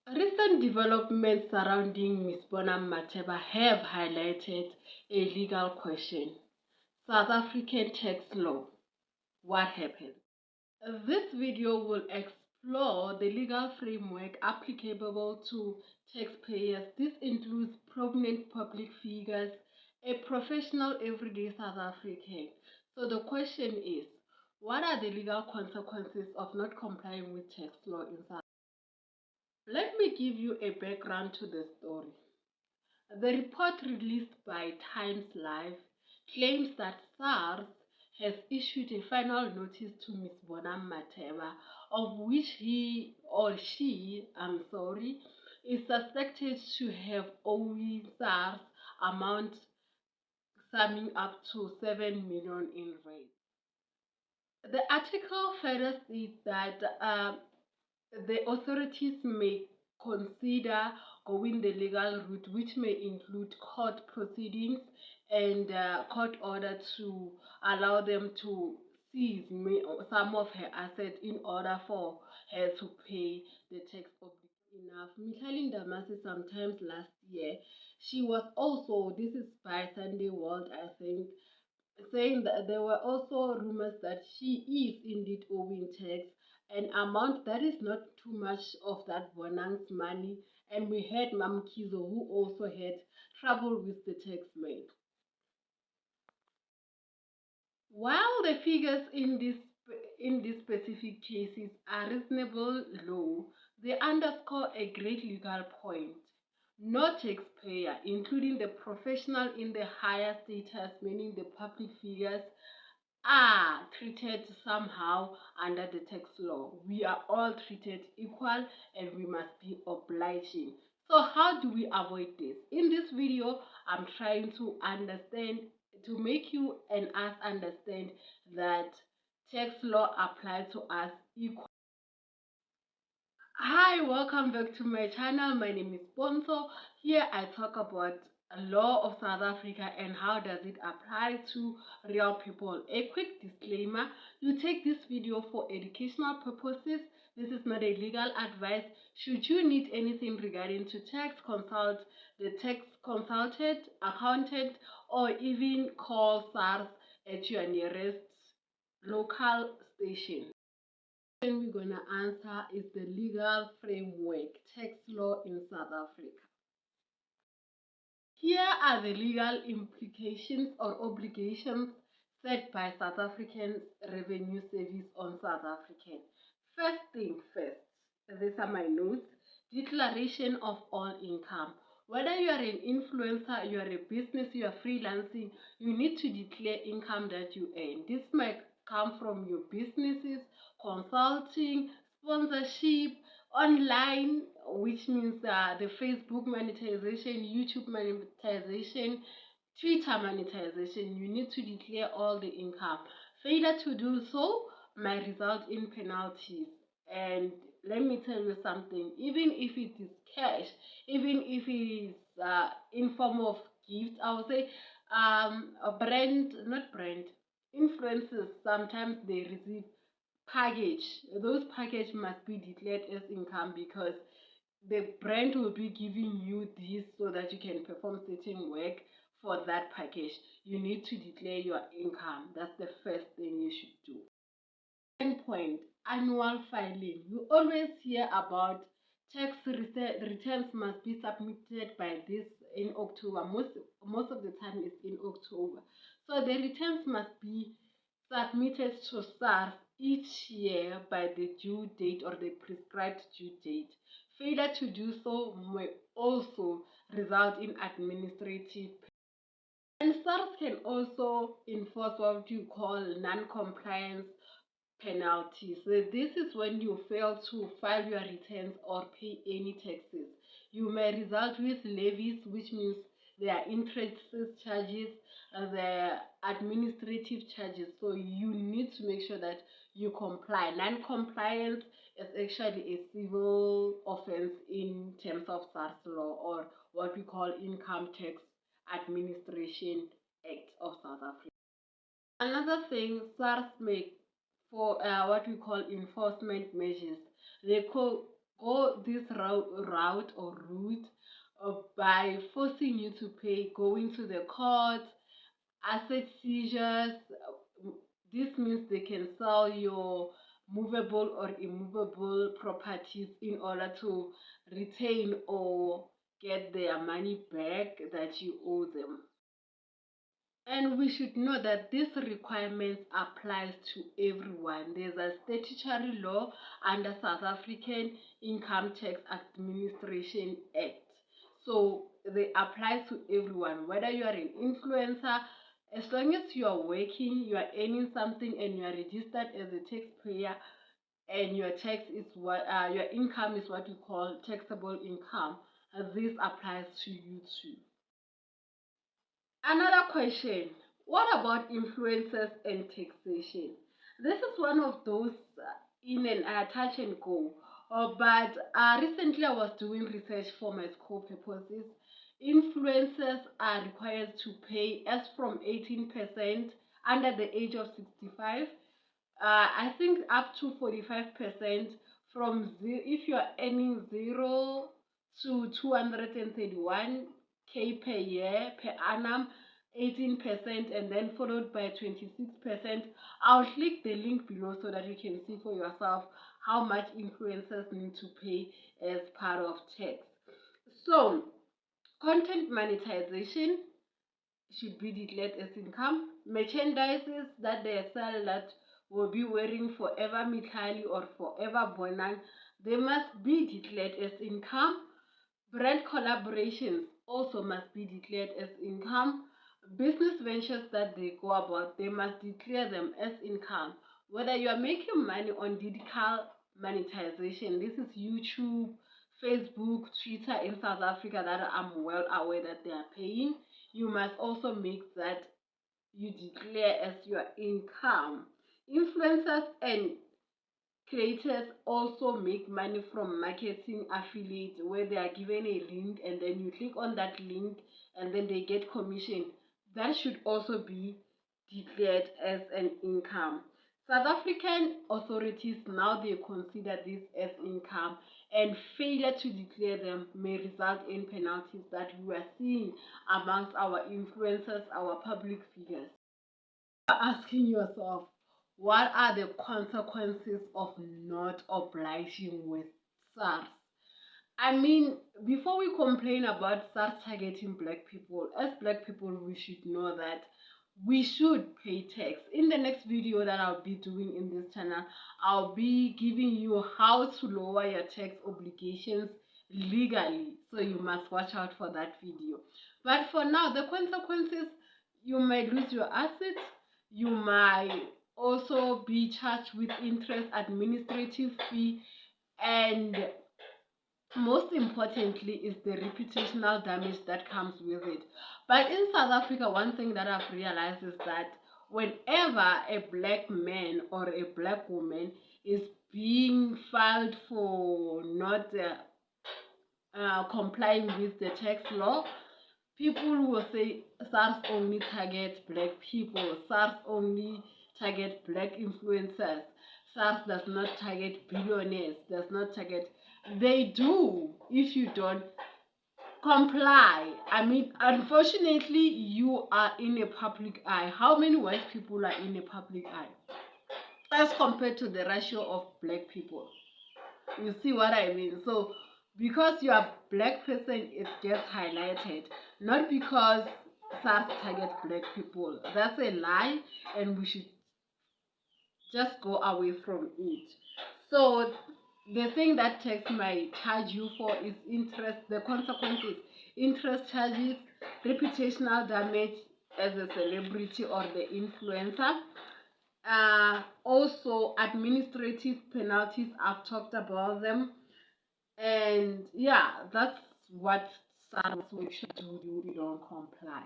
Recent developments surrounding Ms. Bonam Mateba have highlighted a legal question. South African tax law. What happened? This video will explore the legal framework applicable to taxpayers. This includes prominent public figures, a professional everyday South African. So the question is, what are the legal consequences of not complying with tax law in South Africa? Let me give you a background to the story. The report released by Times Live claims that SARS has issued a final notice to Ms. Bonam Mateba, of which he or she, is suspected to have owed SARS amount summing up to 7 million in rate. The article further states that the authorities may consider going the legal route, which may include court proceedings and court order to allow them to seize some of her assets in order for her to pay the tax obligation. Enough. Michaeline Damasi, sometimes last year, she was also, this is by Sunday World, I think, saying that there were also rumors that she is indeed owing tax, an amount that is not too much of that Bonang's money. And we had Mamkizo, who also had trouble with the tax man. While the figures in these specific cases are reasonable low, they underscore a great legal point. No taxpayer, including the professional in the higher status, meaning the public figures, are treated somehow under the tax law. We are all treated equal and we must be obliging. So how do we avoid this? In this video, I'm trying to make you and us understand that tax law applies to us equally. Hi, welcome back to my channel. My name is Bonso. Here I talk about law of South Africa and how does it apply to real people. A quick disclaimer, you take this video for educational purposes. This is not a legal advice. Should you need anything regarding to tax, consult the tax consultant, accountant, or even call SARS at your nearest local station. We're going to answer is the legal framework, tax law in South Africa. Here are the legal implications or obligations set by South African Revenue Service on South African. First thing first, these are my notes. Declaration of all income. Whether you are an influencer, you are a business, you are freelancing, you need to declare income that you earn. This might come from your businesses, consulting, sponsorship, online, which means the Facebook monetization, YouTube monetization, Twitter monetization. You need to declare all the income. Failure to do so might result in penalties. And let me tell you something, even if it is cash, even if it is in form of gift, I would say not brand, influencers, sometimes they receive package. Those package must be declared as income because the brand will be giving you this so that you can perform certain work for that package. You need to declare your income. That's the first thing you should do. Second point, annual filing. You always hear about tax returns must be submitted by this in October. Most of the time it's in October. So the returns must be submitted to SARS each year by the due date or the prescribed due date. Failure to do so may also result in administrative. And SARS can also enforce what you call non-compliance penalties. So this is when you fail to file your returns or pay any taxes. You may result with levies, which means there are interest charges, the administrative charges. So you need to make sure that you comply. Non-compliance is actually a civil offense in terms of SARS law, or what we call Income Tax Administration Act of South Africa. Another thing, SARS make for what we call enforcement measures. They go this route or route by forcing you to pay, going to the court, asset seizures. This means they can sell your movable or immovable properties in order to retain or get their money back that you owe them. And we should know that this requirement applies to everyone. There's a statutory law under South African Income Tax Administration Act. So they apply to everyone, whether you are an influencer, as long as you are working, you are earning something and you are registered as a taxpayer, and your tax is what your income is what we call taxable income. This applies to you too. Another question, what about influencers and taxation? This is one of those in and touch and go. But recently I was doing research for my school purposes. Influencers are required to pay as from 18% under the age of 65. I think up to 45% from if you are earning 0 to 231K per year per annum, 18%, and then followed by 26%. I'll click the link below so that you can see for yourself how much influencers need to pay as part of tax. So, content monetization should be declared as income. Merchandises that they sell that will be wearing Forever Mikali or Forever Bonang, they must be declared as income. Brand collaborations also must be declared as income. Business ventures that they go about, they must declare them as income. Whether you are making money on digital monetization, this is YouTube, Facebook, Twitter in South Africa that I'm well aware that they are paying, you must also make that you declare as your income. Influencers and creators also make money from marketing affiliate, where they are given a link and then you click on that link and then they get commission. That should also be declared as an income. South African authorities now they consider this as income, and failure to declare them may result in penalties that we are seeing amongst our influencers, our public figures. Asking yourself, what are the consequences of not obliging with SARS? I mean, before we complain about SARS targeting black people, as black people, we should know that we should pay tax. In the next video that I'll be doing in this channel, I'll be giving you how to lower your tax obligations legally. So you must watch out for that video. But for now, the consequences, you might lose your assets, you might also be charged with interest, administrative fee, and most importantly is the reputational damage that comes with it. But in South Africa, one thing that I've realized is that whenever a black man or a black woman is being filed for not complying with the tax law, people will say SARS only targets black people, SARS only target black influencers, SARS does not target billionaires, does not target. They do if you don't comply. I mean, unfortunately, you are in a public eye. How many white people are in a public eye as compared to the ratio of black people? You see what I mean? So because you are black person, it gets highlighted, not because SARS target black people. That's a lie, and we should just go away from it. So the thing that tax might charge you for is interest. The consequences: interest charges, reputational damage as a celebrity or the influencer. Also administrative penalties. I've talked about them. And yeah, that's what SARS should do if you don't comply.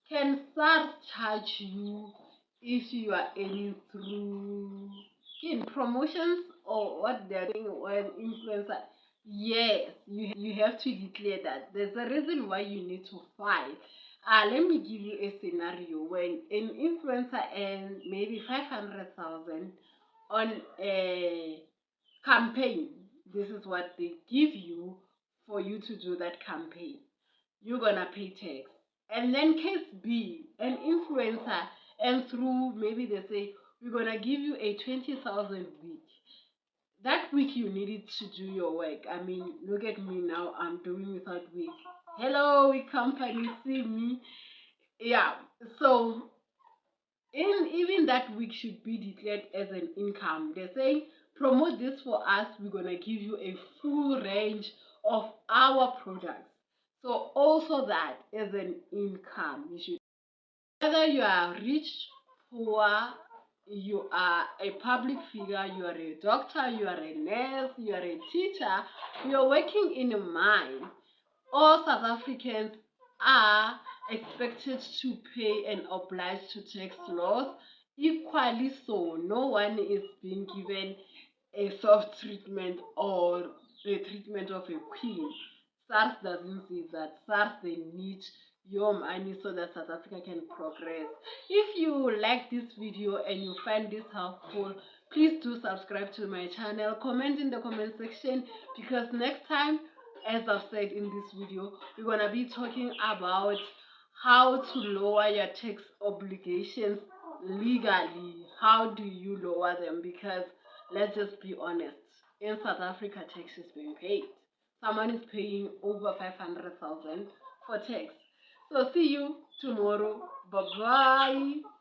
Can SARS charge you if you are earning through in promotions or what they're doing when influencer? Yes, you have to declare that. There's a reason why you need to file. Let me give you a scenario when an influencer earns maybe 500,000 on a campaign. This is what they give you for you to do that campaign. You're gonna pay tax. And then case B, an influencer, and through maybe they say we're gonna give you a 20,000 week. That week you needed to do your work. I mean, look at me now, I'm doing without week. Hello, week company, see me. Yeah. So in even that week should be declared as an income. They're saying promote this for us, we're gonna give you a full range of our products. So also that is an income. You should, whether you are rich, poor, you are a public figure, you are a doctor, you are a nurse, you are a teacher, you are working in a mine, all South Africans are expected to pay and obliged to tax laws equally. So no one is being given a soft treatment or the treatment of a queen. SARS doesn't see that. SARS, they need your money so that South Africa can progress. If you like this video and you find this helpful, please do subscribe to my channel. Comment in the comment section, because next time, as I've said in this video, we're gonna be talking about how to lower your tax obligations legally. How do you lower them? Because let's just be honest, in South Africa, tax is being paid. Someone is paying over 500,000 for tax. So see you tomorrow. Bye bye.